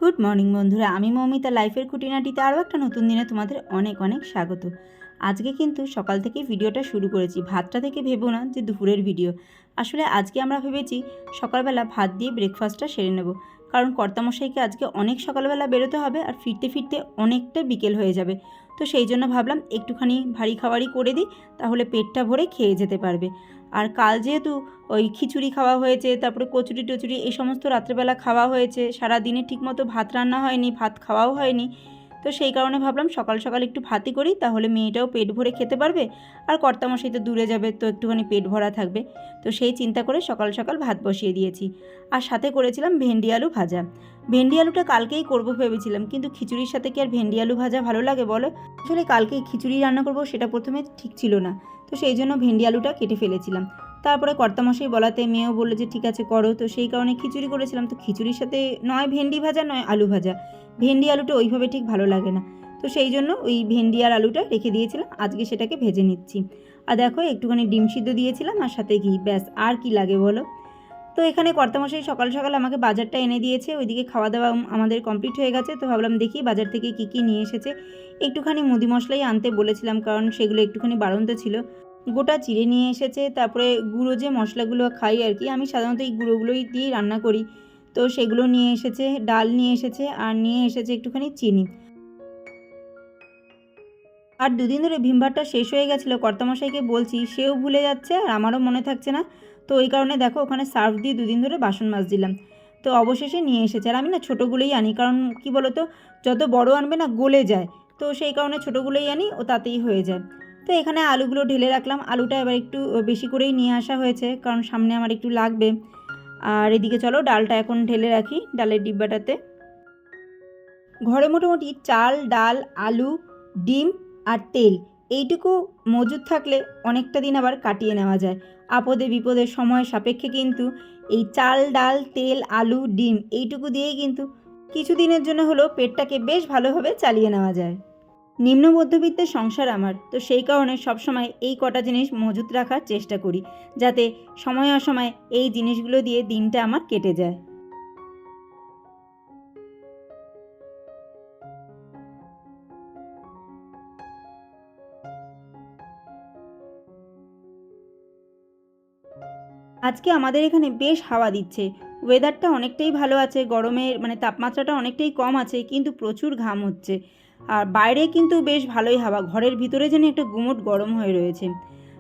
Good morning বন্ধুরা, আমি মৌমিতা লাইফের খুঁটিনাটিতে আরও একটা নতুন দিনে তোমাদের অনেক অনেক স্বাগত। আজকে কিন্তু সকাল থেকে ভিডিওটা শুরু করেছি। ভাতটা থেকে ভেবো না যে দুপুরের ভিডিও। আসলে আজকে আমরা ভেবেছি সকালবেলা ভাত দিয়ে ব্রেকফাস্টটা সেরে নেব, কারণ কর্তামশাইকে আজকে অনেক সকালবেলা বেরোতে হবে আর ফিরতে ফিরতে অনেকটা বিকেল হয়ে যাবে। তো সেই জন্য ভাবলাম একটুখানি ভারী খাবারই করে দিই, তাহলে পেটটা ভরে খেয়ে যেতে পারবে। আর কাল যেহেতু ওই খিচুড়ি খাওয়া হয়েছে, তারপরে কচুরি টচুরি এই সমস্ত রাত্রেবেলা খাওয়া হয়েছে, সারা দিনে ঠিকমতো ভাত রান্না হয়নি, ভাত খাওয়াও হয়নি। তো সেই কারণে ভাবলাম সকাল সকাল একটু ভাতই করি, তাহলে মেয়েটাও পেট ভরে খেতে পারবে আর কর্তামশাই তো দূরে যাবে, তো একটুখানি পেট ভরা থাকবে। তো সেই চিন্তা করে সকাল সকাল ভাত বসিয়ে দিয়েছি। আর সাথে করেছিলাম ভেন্ডি আলু ভাজা। ভেন্ডি আলুটা কালকেই করবো ভেবেছিলাম, কিন্তু খিচুড়ির সাথে কি আর ভেন্ডি আলু ভাজা ভালো লাগে বলো? আসলে কালকেই খিচুড়ি রান্না করবো সেটা প্রথমে ঠিক ছিল না, তো সেই জন্য ভেন্ডি আলুটা কেটে ফেলেছিলাম। তারপরে কর্তামশাই বলাতে মেয়েও বললো যে ঠিক আছে করো, তো সেই কারণে খিচুড়ি করেছিলাম। তো খিচুড়ির সাথে নয় ভেন্ডি ভাজা নয় আলু ভাজা, ভেন্ডি আলুটা ওইভাবে ঠিক ভালো লাগে না। তো সেই জন্য ওই ভেন্ডি আর আলুটা রেখে দিয়েছিলাম, আজকে সেটাকে ভেজে নিচ্ছি। আর দেখো একটুখানি ডিম সিদ্ধ দিয়েছিলাম আর সাথে ঘি, ব্যাস আর কি লাগে বলো। তো এখানে কর্তামশাই সকাল সকাল আমাকে বাজারটা এনে দিয়েছে, ওইদিকে খাওয়া দাওয়া আমাদের কমপ্লিট হয়ে গেছে। তো ভাবলাম দেখি বাজার থেকে কী কী নিয়ে এসেছে। একটুখানি মুদি মশলাই আনতে বলেছিলাম, কারণ সেগুলো একটুখানি বাড়ন্ত ছিল। গোটা চিড়ে নিয়ে এসেছে, তারপরে গুঁড়ো যে মশলাগুলো খাই আর কি, আমি সাধারণত এই গুঁড়োগুলোই দিয়েই রান্না করি। তো সেগুলো নিয়ে এসেছে, ডাল নিয়ে এসেছে, আর নিয়ে এসেছে একটুখানি চিনি। আর দুদিন ধরে ভিমবারটা শেষ হয়ে গেছিলো, কর্তামশাইকে বলছি, সেও ভুলে যাচ্ছে আর আমারও মনে থাকছে না। তো ওই কারণে দেখো ওখানে সার্ফ দিয়ে দুদিন ধরে বাসন মাজছিলাম। তো অবশেষে নিয়ে এসেছে, আর আমি না ছোটোগুলোই আনি, কারণ কি বলো তো, যত বড় আনবে না গলে যায়। তো সেই কারণে ছোটোগুলোই আনি, ও তাতেই হয়ে যায়। তো এখানে আলুগুলো ঢেলে রাখলাম, আলুটা এবার একটু বেশি করেই নিয়ে আসা হয়েছে, কারণ সামনে আমার একটু লাগবে। আর এদিকে চলো ডালটা এখন ঢেলে রাখি ডালের ডিব্বাটাতে। ঘরে মোটামুটি চাল, ডাল, আলু, ডিম আর তেল এইটুকু মজুদ থাকলে অনেকটা দিন আবার কাটিয়ে নেওয়া যায়। আপদে বিপদের সময় সাপেক্ষে কিন্তু এই চাল, ডাল, তেল, আলু, ডিম এইটুকু দিয়েই কিন্তু কিছু দিনের জন্য হলেও পেটটাকে বেশ ভালোভাবে চালিয়ে নেওয়া যায়। নিম্ন মধ্যবিত্তের সংসার আমার, তো সেই কারণে সবসময় এই কটা জিনিস মজুত রাখার চেষ্টা করি, যাতে সময় অসময়ে এই জিনিসগুলো দিয়ে দিনটা আমার কেটে যায়। আজকে আমাদের এখানে বেশ হাওয়া দিচ্ছে, ওয়েদারটা অনেকটাই ভালো আছে, গরমের তাপমাত্রাটা অনেকটাই কম আছে, কিন্তু প্রচুর ঘাম হচ্ছে। আর বাইরে কিন্তু বেশ ভালোই হাওয়া, ঘরের ভিতরে যেন একটা গুমোট গরম হয়ে রয়েছে।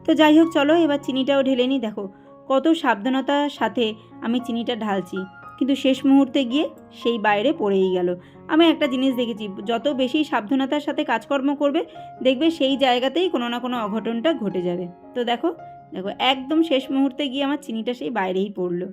তো যাই হোক চলো এবার চিনিটাও ঢেলে নিই। দেখো কত সাবধানতার সাথে আমি চিনিটা ঢালছি, কিন্তু শেষ মুহূর্তে গিয়ে সেই বাইরে পড়েই গেল। আমি একটা জিনিস দেখেছি, যত বেশি সাবধানতার সাথে কাজকর্ম করবে, দেখবে সেই জায়গাতেই কোনো না কোনো অঘটনটা ঘটে যাবে। তো দেখো দেখো একদম শেষ মুহূর্তে গিয়ে আমার চিনিটা সেই বাইরেই পড়লো।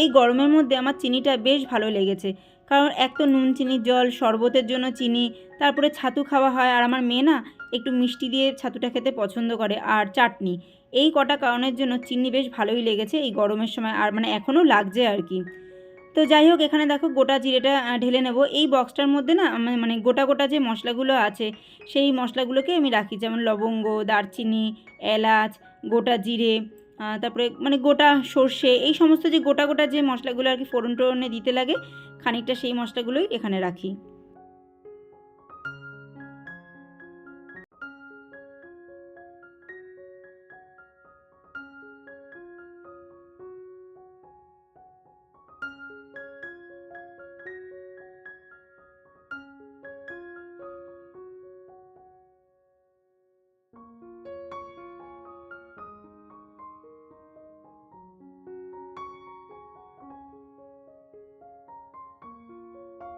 এই গরমের মধ্যে আমার চিনিটা বেশ ভালো লেগেছে, কারণ এক তো নুন চিনির জল, শরবতের জন্য চিনি, তারপরে ছাতু খাওয়া হয়, আর আমার মেয়ে না একটু মিষ্টি দিয়ে ছাতুটা খেতে পছন্দ করে, আর চাটনি, এই কটা কারণের জন্য চিনি বেশ ভালোই লেগেছে এই গরমের সময়, আর এখনও লাগছে আর কি। তো যাই হোক এখানে দেখো গোটা জিরেটা ঢেলে নেব। এই বক্সটার মধ্যে না গোটা গোটা যে মশলাগুলো আছে সেই মশলাগুলোকে আমি রাখি, যেমন লবঙ্গ, দারচিনি, এলাচ, গোটা জিরে, তারপরে গোটা সর্ষে, এই সমস্ত যে গোটা গোটা যে মশলাগুলো আর কি ফোড়ন টোড়নে দিতে লাগে খানিকটা, সেই মশলাগুলোই এখানে রাখি।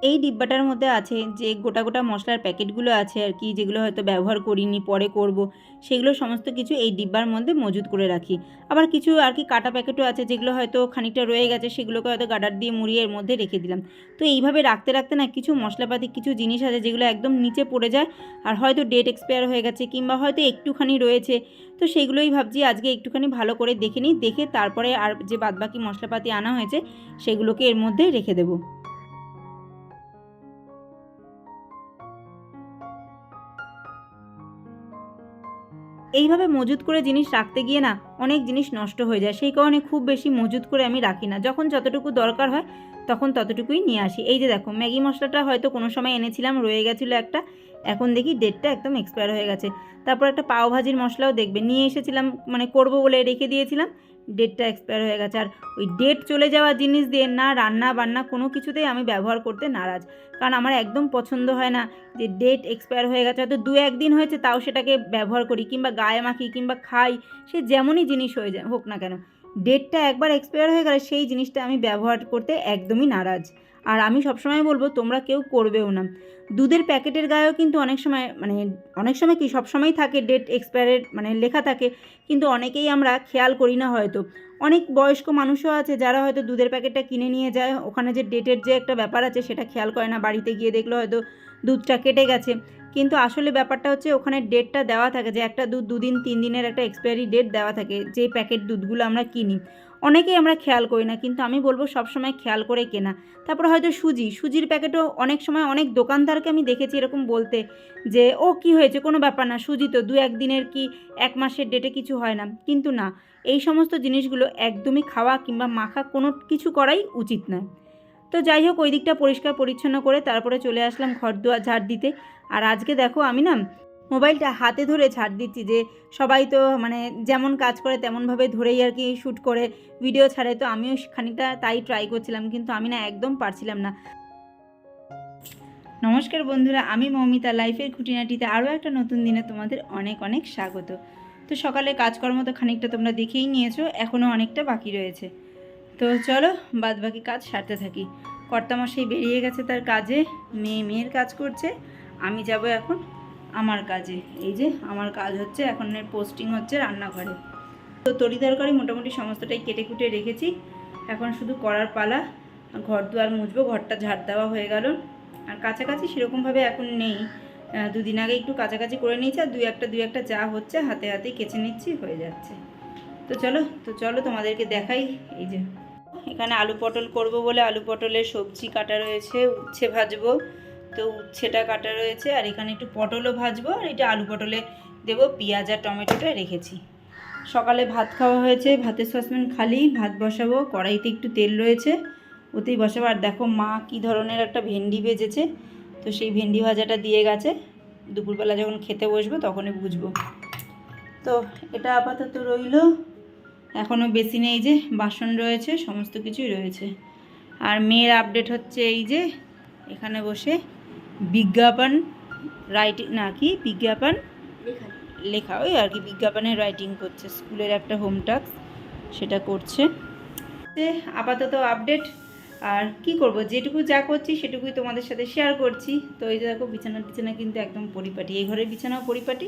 এই ডিব্বাটার মধ্যে আছে যে গোটা গোটা মশলার প্যাকেটগুলো আছে আর কি, যেগুলো হয়তো ব্যবহার করিনি, পরে করব, সেগুলো সমস্ত কিছু এই ডিব্বার মধ্যে মজুত করে রাখি। আবার কিছু আর কি কাটা প্যাকেটও আছে, যেগুলো হয়তো খানিকটা রয়ে গেছে, সেগুলোকে হয়তো গার্ডার দিয়ে মুড়িয়ে এর মধ্যে রেখে দিলাম। তো এইভাবে রাখতে রাখতে না কিছু মশলাপাতি, কিছু জিনিস আছে যেগুলো একদম নিচে পড়ে যায়, আর হয়তো ডেট এক্সপায়ার হয়ে গেছে কিংবা হয়তো একটুখানি রয়েছে। তো সেগুলোই ভাবছি আজকে একটুখানি ভালো করে দেখে নিই, দেখে তারপরে আর যে বাদবাকি মশলাপাতি আনা হয়েছে সেগুলোকে এর মধ্যে রেখে দেবো। এইভাবে মজুত করে জিনিস রাখতে গিয়ে না অনেক জিনিস নষ্ট হয়ে যায়, সেই কারণে খুব বেশি মজুত করে আমি রাখি না। যখন যতটুকু দরকার হয় তখন ততটুকুই নিয়ে আসি। এই যে দেখো, ম্যাগি মশলাটা হয়তো কোনো সময় এনেছিলাম, রয়ে গেছিলো একটা, এখন দেখি ডেটটা একদম এক্সপায়ার হয়ে গেছে। তারপর একটা পাও ভাজির মশলাও দেখবে নিয়ে এসেছিলাম, মানে করব বলে রেখে দিয়েছিলাম, ডেটটা এক্সপায়ার হয়ে গেছে। আর ওই ডেট চলে যাওয়া জিনিস দিয়ে না রান্না বান্না কোনো কিছুতেই আমি ব্যবহার করতে নারাজ, কারণ আমার একদম পছন্দ হয় না যে ডেট এক্সপায়ার হয়ে গেছে, হয়তো 2-1 দিন হয়েছে তাও সেটাকে ব্যবহার করি, কিংবা গায়ে মাখি, কিংবা খাই, সে যেমনই জিনিস হয়ে যায় হোক না কেন, ডেটটা একবার এক্সপায়ার হয়ে গেলে সেই জিনিসটা আমি ব্যবহার করতে একদমই নারাজ। আর আমি সবসময় বলবো তোমরা কেউ করবেও না। দুধের প্যাকেটের গায়েও কিন্তু অনেক সময় কি সবসময় থাকে ডেট এক্সপায়ারের লেখা থাকে, কিন্তু অনেকেই আমরা খেয়াল করি না হয়তো। অনেক বয়স্ক মানুষও আছে যারা হয়তো দুধের প্যাকেটটা কিনে নিয়ে যায়, ওখানে যে ডেটের যে একটা ব্যাপার আছে সেটা খেয়াল করে না, বাড়িতে গিয়ে দেখলো হয়তো দুধটা কেটে গেছে, কিন্তু আসলে ব্যাপারটা হচ্ছে ওখানে ডেটটা দেওয়া থাকে যে একটা দুধ 2 দিন 3 দিনের একটা এক্সপায়ারি ডেট দেওয়া থাকে, যে প্যাকেট দুধগুলো আমরা কিনি। অনেকেই আমরা খেয়াল করি না, কিন্তু আমি বলবো সবসময় খেয়াল করে কেনা। তারপরে হয়তো সুজির প্যাকেটও অনেক সময় অনেক দোকানদারকে আমি দেখেছি এরকম বলতে যে ও কি হয়েছে, কোনো ব্যাপার না, সুজি তো 2-1 দিনের কি 1 মাসের ডেটে কিছু হয় না, কিন্তু না, এই সমস্ত জিনিসগুলো একদমই খাওয়া কিংবা মাখা কোনো কিছু করাই উচিত নয়। তো যাই হোক, ওই দিকটা পরিষ্কার পরিচ্ছন্ন করে তারপরে চলে আসলাম ঘর দুয়ার ঝাড় দিতে। আর আজকে দেখো আমি না মোবাইলটা হাতে ধরে ঝাড় দিচ্ছি, যে সবাই তো যেমন কাজ করে তেমনভাবে ধরেই আর কি শ্যুট করে ভিডিও ছাড়ে, তো আমিও খানিকটা তাই ট্রাই করছিলাম, কিন্তু আমি না একদম পারছিলাম না। নমস্কার বন্ধুরা, আমি মৌমিতা, লাইফের খুঁটিনাটিতে আরও একটা নতুন দিনে তোমাদের অনেক অনেক স্বাগত। তো সকালে কাজকর্ম তো খানিকটা তোমরা দেখেই নিয়েছো, এখনও অনেকটা বাকি রয়েছে। তো চলো বাদ বাকি কাজ সারতে থাকি। কর্তামশাই বেরিয়ে গেছে তার কাজে, মেয়ের কাজ করছে, আমি যাব এখন আমার কাজে। এই যে আমার কাজ হচ্ছে এখন, পোস্টিং হচ্ছে রান্নাঘরে। তো তরি তরকারি মোটামুটি সমস্তটাই কেটে কুটে রেখেছি, এখন শুধু করার পালা। ঘর দুয়ার মুছবো, ঘরটা ঝাড় দেওয়া হয়ে গেল। আর কাছাকাছি সেরকমভাবে এখন নেই, 2 দিন আগে একটু কাছাকাছি করে নিয়েছি, আর দুই একটা যা হচ্ছে হাতে হাতে কেচে নিচ্ছি, হয়ে যাচ্ছে। তো চলো তোমাদেরকে দেখাই। এই যে এখানে আলু পটল করব বলে আলু পটলের সবজি কাটা রয়েছে, উচ্ছে ভাজবো, তো উচ্ছেটা কাটা রয়েছে, আর এখানে একটু পটলও ভাজবো, আর এটা আলু পটলে দেবো, পেঁয়াজ আর টমেটোটা রেখেছি। সকালে ভাত খাওয়া হয়েছে, ভাতের সসপ্যান খালি, ভাত বসাবো, কড়াইতে একটু তেল রয়েছে, ওতেই বসাবো। আর দেখো মা কী ধরনের একটা ভেন্ডি ভেজেছে, তো সেই ভেন্ডি ভাজাটা দিয়ে গেছে, দুপুরবেলা যখন খেতে বসবো তখনই বুঝবো। তো এটা আপাতত রইল। এখনও বেসিনে এই যে বাসন রয়েছে, সমস্ত কিছুই রয়েছে। আর মেয়ের আপডেট হচ্ছে এই যে এখানে বসে বিজ্ঞাপন রাইটিং, না কি বিজ্ঞাপন লেখা, ওই আর কি বিজ্ঞাপনের রাইটিং করছে, স্কুলের একটা হোম টাস্ক সেটা করছে। আপাতত আপডেট। আর কি করব, যেটুকু যা করছি সেটুকুই তোমাদের সাথে শেয়ার করছি। তো এই যে দেখো বিছানা কিন্তু একদম পরিপাটি, এই ঘরের বিছানাও পরিপাটি,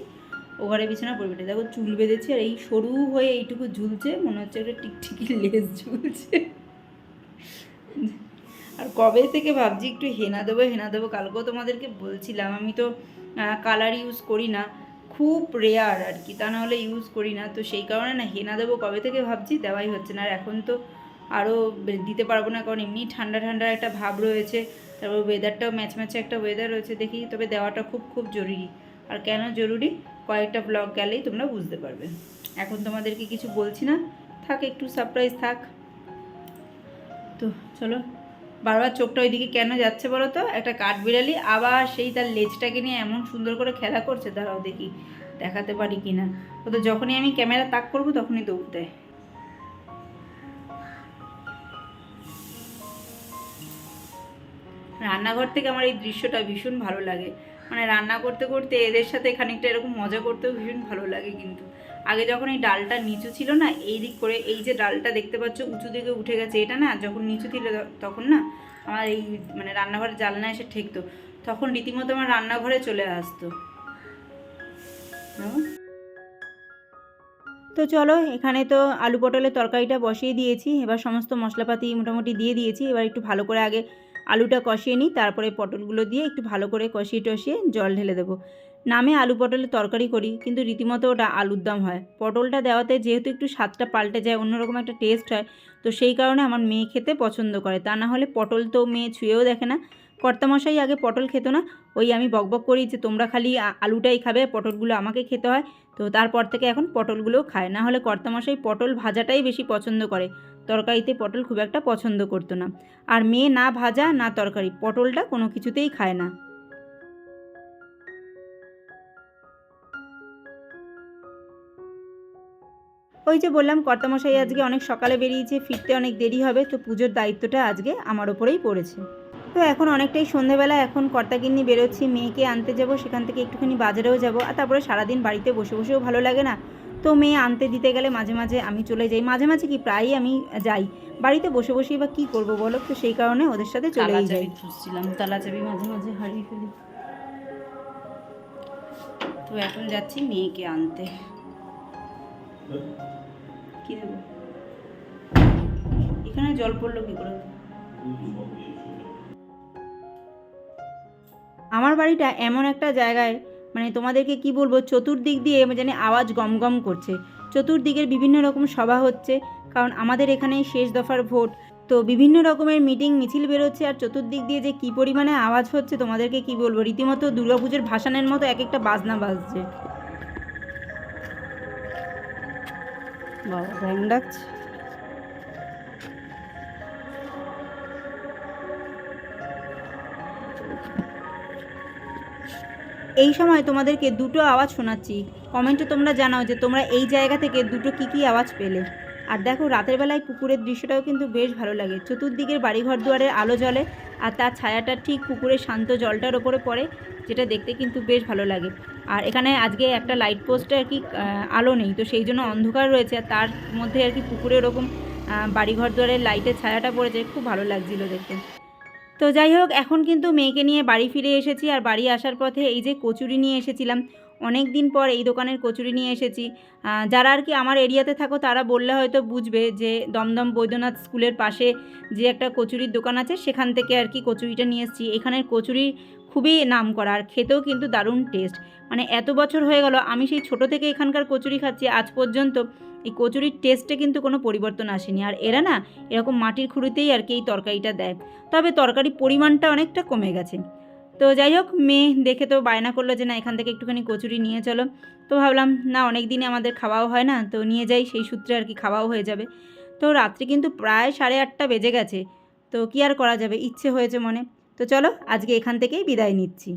ও ঘরের বিছানা পরিপাটি। দেখো চুল বেঁধেছে, আর এই সরু হয়ে এইটুকু ঝুলছে, মনে হচ্ছে একটা টিকটিকি লেজ ঝুলছে। আর কবে থেকে ভাবছি একটু হেনা দেবো, কালকেও তোমাদেরকে বলছিলাম, আমি তো কালার ইউজ করি না, খুব রেয়ার আর কি, তা নাহলে ইউজ করি না, তো সেই কারণে না হেনা দেবো কবে থেকে ভাবছি, দেওয়াই হচ্ছে না। আর এখন তো আরও দিতে পারবো না, কারণ এমনি ঠান্ডা একটা ভাব রয়েছে, তারপর ওয়েদারটাও ম্যাচে একটা ওয়েদার রয়েছে, দেখি তবে দেওয়াটা খুব জরুরি। আর কেন জরুরি কয়েকটা ব্লগ গেলেই তোমরা বুঝতে পারবে। এখন তোমাদেরকে কিছু বলছি না, থাক একটু সারপ্রাইজ থাক। তো চলো, বারবার চোখটা ওইদিকে কেন যাচ্ছে বলো তো, একটা কাঠবিড়ালি আবার সেই তার লেজটাকে নিয়ে এমন সুন্দর করে খেলা করছে, দাঁড়াও দেখি দেখাতে পারি কি না। ও তো যখনই আমি ক্যামেরা তাক করবো তখনই দৌড় দেয়। রান্নাঘর থেকে আমার এই দৃশ্যটা ভীষণ ভালো লাগে, রান্না করতে করতে এদের সাথে খানিকটা এরকম মজা করতেও ভীষণ ভালো লাগে। কিন্তু আগে যখন এই ডালটা নিচু ছিল না, এই দিক করে এই যে ডালটা দেখতে পাচ্ছ উঁচু দিকে উঠে গেছে, এটা না যখন নিচু ছিল তখন না আমার এই রান্নাঘরের জানলা এসে ঠেকতো, তখন রীতিমতো আমার রান্নাঘরে চলে আসতো। তো চলো, এখানে তো আলু পটলের তরকারিটা বসিয়ে দিয়েছি, এবার সমস্ত মশলাপাতি মোটামুটি দিয়ে দিয়েছি। এবার একটু ভালো করে আগে আলুটা কষিয়ে নিই, তারপরে পটলগুলো দিয়ে একটু ভালো করে কষিয়ে টষিয়ে জল ঢেলে দেবো। নামে আলু পটলের তরকারি করি, কিন্তু রীতিমতো ওটা আলুর দম হয়। পটলটা দেওয়াতে যেহেতু একটু স্বাদটা পাল্টে যায়, অন্যরকম একটা টেস্ট হয়, তো সেই কারণে আমার মেয়ে খেতে পছন্দ করে, তা না হলে পটল তো মেয়ে ছুঁয়েও দেখে না, কর্তামশাই আগে পটল খেতো না, ওই আমি বকবক করি যে তোমরা খালি আলুটাই খাবে, পটলগুলো আমাকে খেতে হয়। তো তারপর থেকে এখন পটলগুলোও খায়, না হলে কর্তামশাই পটল ভাজাটাই বেশি পছন্দ করে, তরকারিতে পটল খুব একটা পছন্দ করতো না। আর মেয়ে না ভাজা না তরকারি, পটলটা কোনো কিছুতেই খায় না। ওই যে বললাম কর্তামশাই আজকে অনেক সকালে বেরিয়েছে, ফিরতে অনেক দেরি হবে, তো পুজোর দায়িত্বটা আজকে আমার ওপরেই পড়েছে। তো এখন অনেকটাই সন্ধেবেলা, এখন কর্তাগিন্নি বেরোচ্ছি, মেয়েকে আনতে যাব, সেখান থেকে একটুখানি বাজারেও যাব। আর তারপরে সারাদিন বাড়িতে বসে বসেও ভালো লাগে না, তো মেয়ে আনতে দিতে গেলে মাঝে মাঝে আমি চলে যাই, মাঝে মাঝে কি প্রায়ই আমি যাই, বাড়িতে বসে বসেই বা কী করবো বলো, তো সেই কারণে ওদের সাথে চলেই যাই। খুঁজছিলাম তালা চাবি, মাঝে মাঝে হারিয়ে ফেলি, তো এখন যাচ্ছি মেয়েকে আনতে। কি দেবো, এখানে জল পড়লো কি করে? আমার বাড়িটা এমন একটা জায়গায়, মানে তোমাদেরকে কি বলবো, চতুর্দিক দিয়ে জানি আওয়াজ গমগম করছে, চতুর্দিকের বিভিন্ন রকম সভা হচ্ছে, কারণ আমাদের এখানে শেষ দফার ভোট, তো বিভিন্ন রকমের মিটিং মিছিল বেরোচ্ছে, আর চতুর্দিক দিয়ে যে কী পরিমাণে আওয়াজ হচ্ছে তোমাদেরকে কি বলবো, রীতিমতো দুর্গাপুজোর ভাসানের মতো এক একটা বাজনা বাজছে। বাবা ব্যাং ডাকছে। এই সময় তোমাদেরকে দুটো আওয়াজ শোনাচ্ছি, কমেন্টে তোমরা জানাও যে তোমরা এই জায়গা থেকে দুটো কী আওয়াজ পেলে। আর দেখো রাতের বেলায় পুকুরের দৃশ্যটাও কিন্তু বেশ ভালো লাগে, চতুর্দিকের বাড়িঘর দুয়ারের আলো জ্বলে, আর তার ছায়াটা ঠিক পুকুরের শান্ত জলটার ওপরে পড়ে, যেটা দেখতে কিন্তু বেশ ভালো লাগে। আর এখানে আজকে একটা লাইট পোস্টে আর কি আলো নেই, তো সেই জন্য অন্ধকার রয়েছে, আর তার মধ্যে আর কি পুকুরে ওরকম বাড়িঘর দুয়ারের লাইটের ছায়াটা পড়েছে, খুব ভালো লাগছিলো দেখতে। তো যাই হোক, এখন কিন্তু মেয়েকে নিয়ে বাড়ি ফিরে এসেছি, আর বাড়ি আসার পথে এই যে কচুরি নিয়ে এসেছিলাম, অনেক দিন পর এই দোকানের কচুরি নিয়ে এসেছি। যারা আর কি আমার এরিয়াতে থাকো তারা বললে হয়তো বুঝবে যে দমদম বৈদ্যনাথ স্কুলের পাশে যে একটা কচুরির দোকান আছে, সেখান থেকে আর কি কচুরিটা নিয়ে এসেছি। এখানের কচুরি খুবই নাম করা, আর খেতেও কিন্তু দারুণ টেস্ট। মানে এত বছর হয়ে গেল আমি সেই ছোটো থেকে এখানকার কচুরি খাচ্ছি, আজ পর্যন্ত এই কচুরির টেস্টে কিন্তু কোনো পরিবর্তন আসেনি। আর এরা না এরকম মাটির খুঁড়িতেই আর কি এই তরকারিটা দেয়, তবে তরকারির পরিমাণটা অনেকটা কমে গেছে। তো যাই হোক, মেয়ে দেখে তো বায়না করলো যে না এখান থেকে একটুখানি কচুরি নিয়ে চলো, তো ভাবলাম না অনেক দিনে আমাদের খাওয়াও হয় না, তো নিয়ে যাই, সেই সূত্রে আর কি খাওয়াও হয়ে যাবে। তো রাত্রি কিন্তু প্রায় 8:30 বেজে গেছে, তো কি আর করা যাবে, ইচ্ছে হয়েছে মনে। তো চলো আজকে এখান থেকেই বিদায় নিচ্ছি।